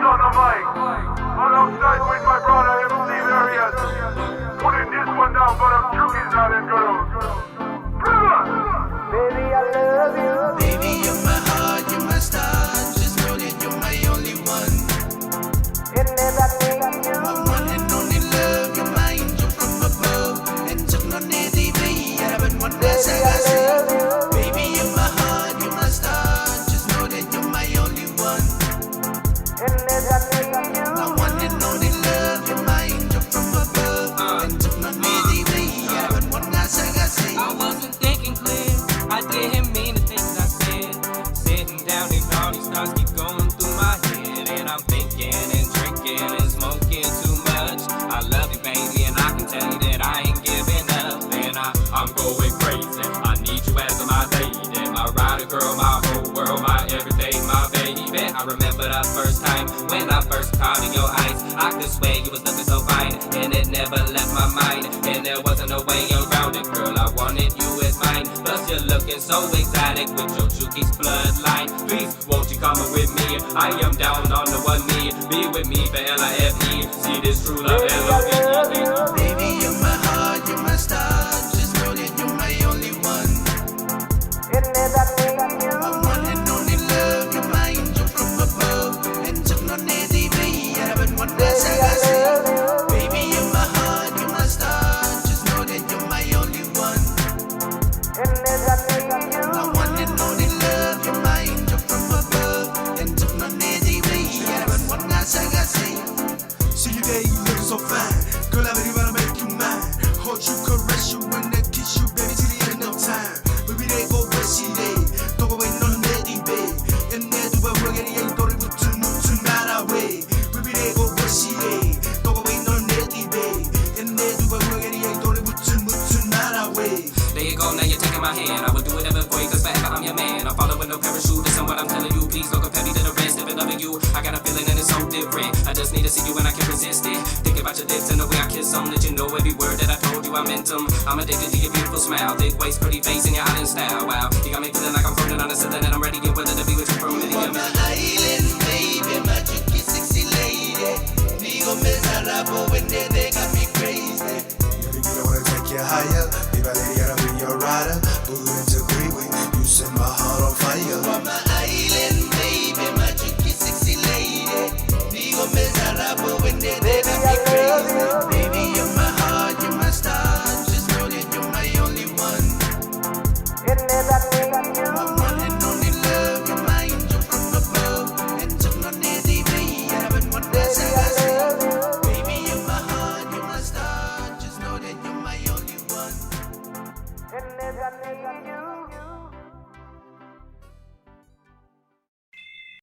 on the mic, alongside with my brother MC Various. Putting this one down for them chookies out and girls. Baby, I love you. Baby, you're my heart, you're my star. Just know that you're my only one. And as I need you, My one and only love, you're my angel from above. And took no nezi baby, I haven't one less I got say. Baby, you're my heart, you're my star. Just know that you're my only one. and as I need you, My one and only love, you're my angel from above. And took no nezi baby, I haven't one less I got say. I wasn't thinking clear, I didn't mean the things I said. Sitting down and all these thoughts keep going through my head. And I'm thinking and drinking and smoking too much. I love you, baby, and I can tell you that I ain't giving up. And I'm going crazy, I need you as my lady. My rider girl, my whole world, my everything, my baby. I remember the first time when I first caught in your eyes. I could swear you was looking so fine, and it never left my mind. And there wasn't no way around it, girl, I wanted you as mine. Plus you're looking so exotic with your Chuki's bloodline. Please, won't you come with me? I am down on the one knee. Be with me for L-I-F-E. See this true love, baby, I love L-O-V-E. you. Baby, you're my heart, you're my star. Just know that you're my only one. And as I need you, My one and only love, you're my angel from above. And took no nezi baby, I haven't one less I baby, got I say. love you. Baby, you're my heart, you're my star. Just know that you're my only one. And as I need you, My one and only love, you're my angel from above. And took no nezi baby, I haven't one less I got say. See you there, you looking so fine. Girl, I really wanna make you mine. Hold you, caress you, and then kiss you, baby, till the end of time. Baby, they go where she lay. Don't go wait on lady, babe. And then do what we're getting, ain't thought it would turn tonight away. Baby, they go where she lay. Don't go wait on lady, babe. And then do what we're getting, ain't thought it would turn tonight away. There you go, now you're taking my hand. I would do whatever for you, cause forever I'm your man. I'm following no parachute, listen what I'm telling you. Please don't compare me to the rest. If I'm loving you, I got a feeling that it's so different. I just need to see you and I can't resist it. Think about your lips and the way I kiss them. Let you know every word that I told you, I meant them. I'm addicted to your beautiful smile, thick waist, pretty face, and your island style. Wow, you got me feeling like I'm floating on the ceiling, and I'm ready and willing to be with you for a million.